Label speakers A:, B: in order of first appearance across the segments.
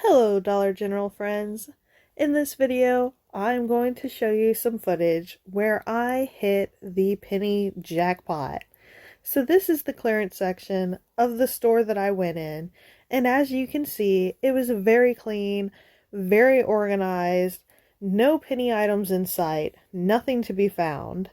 A: Hello, Dollar General friends. In this video, I'm going to show you some footage where I hit the penny jackpot. So this is the clearance section of the store that I went in, and as you can see, it was very clean, very organized, no penny items in sight, nothing to be found.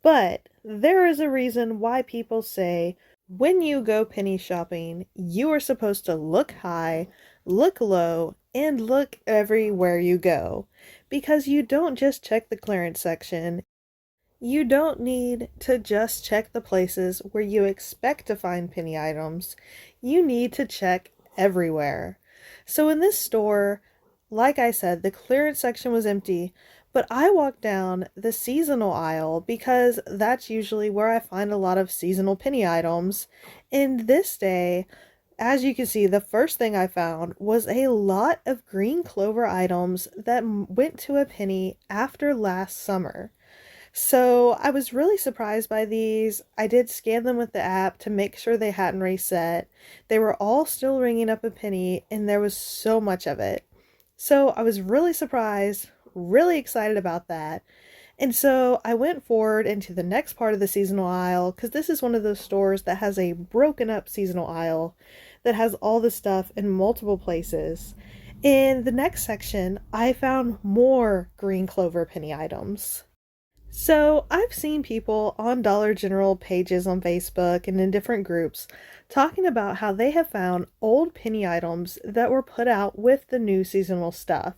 A: But there is a reason why people say when you go penny shopping, you are supposed to look high, look low, and look everywhere you go. Because you don't just check the clearance section. You don't need to just check the places where you expect to find penny items. You need to check everywhere. So in this store, like I said, the clearance section was empty, but I walked down the seasonal aisle because that's usually where I find a lot of seasonal penny items. And this day, as you can see, the first thing I found was a lot of green clover items that went to a penny after last summer. So I was really surprised by these. I did scan them with the app to make sure they hadn't reset. They were all still ringing up a penny, and there was so much of it. So I was really surprised, really excited about that. And so I went forward into the next part of the seasonal aisle because this is one of those stores that has a broken up seasonal aisle that has all the stuff in multiple places. In the next section, I found more green clover penny items. So, I've seen people on Dollar General pages on Facebook and in different groups talking about how they have found old penny items that were put out with the new seasonal stuff.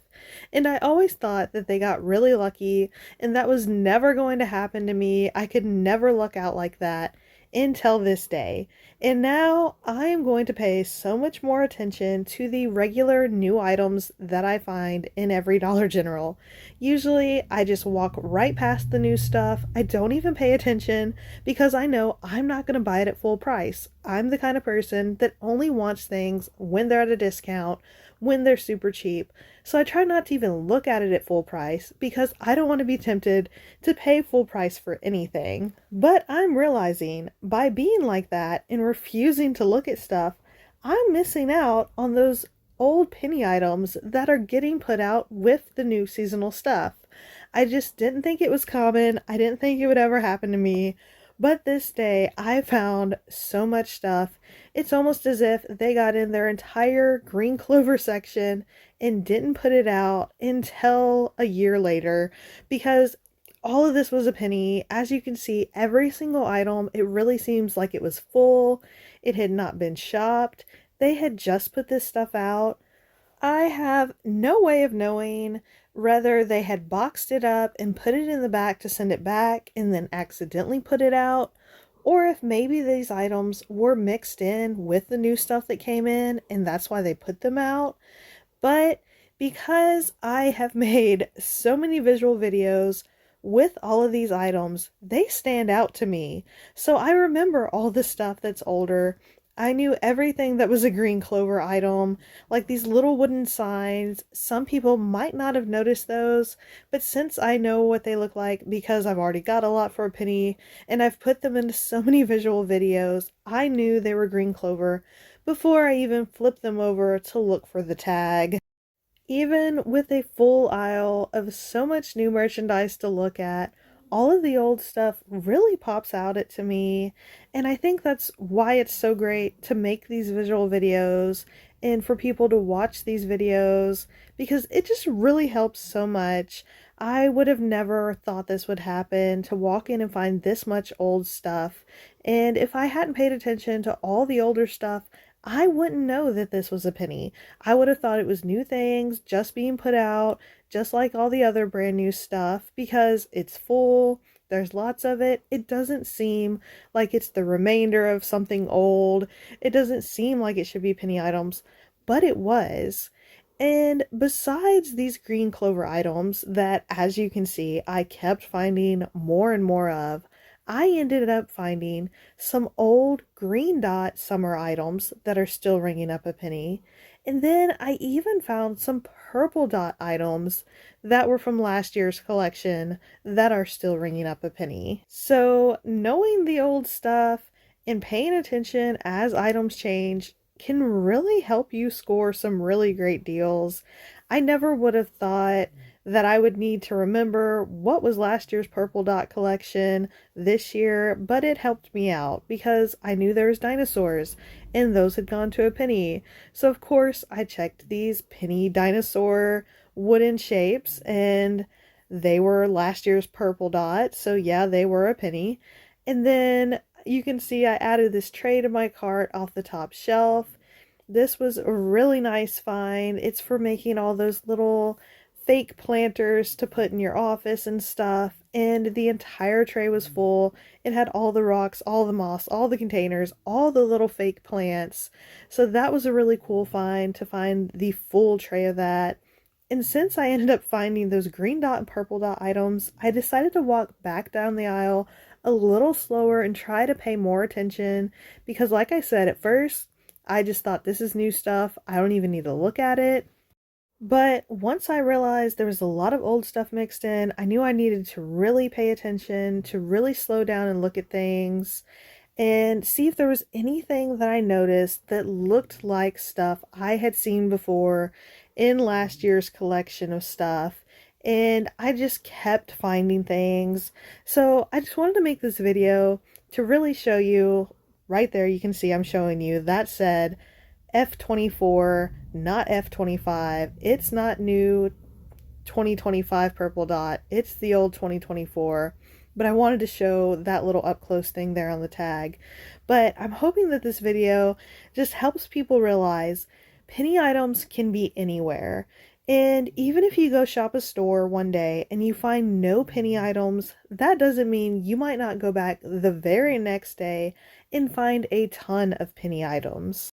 A: And I always thought that they got really lucky, and that was never going to happen to me. I could never luck out like that until this day. And now I am going to pay so much more attention to the regular new items that I find in every Dollar General. Usually I just walk right past the new stuff. I don't even pay attention because I know I'm not going to buy it at full price. I'm the kind of person that only wants things when they're at a discount, when they're super cheap. So I try not to even look at it at full price because I don't want to be tempted to pay full price for anything. But I'm realizing by being like that and refusing to look at stuff, I'm missing out on those old penny items that are getting put out with the new seasonal stuff. I just didn't think it was common. I didn't think it would ever happen to me. But this day, I found so much stuff. It's almost as if they got in their entire green clover section and didn't put it out until a year later because all of this was a penny. As you can see, every single item, it really seems like it was full. It had not been shopped. They had just put this stuff out. I have no way of knowing whether they had boxed it up and put it in the back to send it back and then accidentally put it out, or if maybe these items were mixed in with the new stuff that came in and that's why they put them out. But because I have made so many visual videos with all of these items, they stand out to me. So I remember all the stuff that's older. I knew everything that was a green clover item, like these little wooden signs. Some people might not have noticed those, but since I know what they look like because I've already got a lot for a penny and I've put them into so many visual videos, I knew they were green clover before I even flipped them over to look for the tag. Even with a full aisle of so much new merchandise to look at, all of the old stuff really pops out at to me, and I think that's why it's so great to make these visual videos and for people to watch these videos because it just really helps so much. I would have never thought this would happen, to walk in and find this much old stuff, and if I hadn't paid attention to all the older stuff, I wouldn't know that this was a penny. I would have thought it was new things just being put out, just like all the other brand new stuff, because it's full, there's lots of it. It doesn't seem like it's the remainder of something old. It doesn't seem like it should be penny items, but it was. And besides these green clover items that, as you can see, I kept finding more and more of, I ended up finding some old green dot summer items that are still ringing up a penny. And then I even found some purple dot items that were from last year's collection that are still ringing up a penny. So knowing the old stuff and paying attention as items change can really help you score some really great deals. I never would have thought that I would need to remember what was last year's purple dot collection this year, but it helped me out because I knew there was dinosaurs and those had gone to a penny. So of course I checked these penny dinosaur wooden shapes and they were last year's purple dot. So yeah, they were a penny. And then you can see I added this tray to my cart off the top shelf. This was a really nice find. It's for making all those little fake planters to put in your office and stuff. And the entire tray was full. It had all the rocks, all the moss, all the containers, all the little fake plants. So that was a really cool find, to find the full tray of that. And since I ended up finding those green dot and purple dot items, I decided to walk back down the aisle a little slower and try to pay more attention because, like I said, at first I just thought this is new stuff, I don't even need to look at it. But once I realized there was a lot of old stuff mixed in, I knew I needed to really pay attention, to really slow down and look at things and see if there was anything that I noticed that looked like stuff I had seen before in last year's collection of stuff. And I just kept finding things. So I just wanted to make this video to really show you. Right there you can see I'm showing you that said F24, not F25. It's not new 2025 purple dot, it's the old 2024. But I wanted to show that little up close thing there on the tag. But I'm hoping that this video just helps people realize penny items can be anywhere. And even if you go shop a store one day and you find no penny items, that doesn't mean you might not go back the very next day and find a ton of penny items.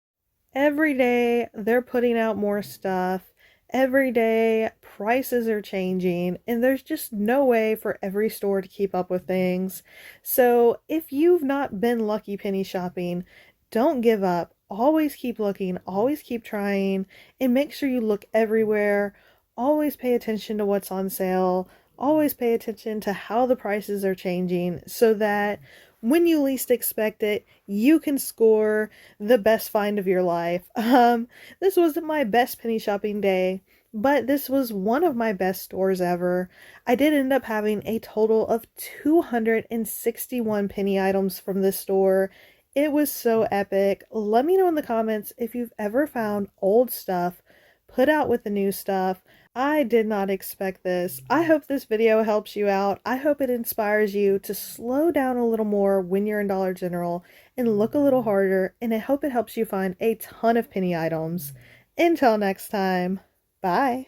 A: Every day they're putting out more stuff. Every day prices are changing and there's just no way for every store to keep up with things. So if you've not been lucky penny shopping, don't give up. Always keep looking, always keep trying, and make sure you look everywhere. Always pay attention to what's on sale. Always pay attention to how the prices are changing so that when you least expect it, you can score the best find of your life. This wasn't my best penny shopping day, but this was one of my best stores ever. I did end up having a total of 261 penny items from this store. It was so epic. Let me know in the comments if you've ever found old stuff put out with the new stuff. I did not expect this. I hope this video helps you out. I hope it inspires you to slow down a little more when you're in Dollar General and look a little harder, and I hope it helps you find a ton of penny items. Until next time, bye.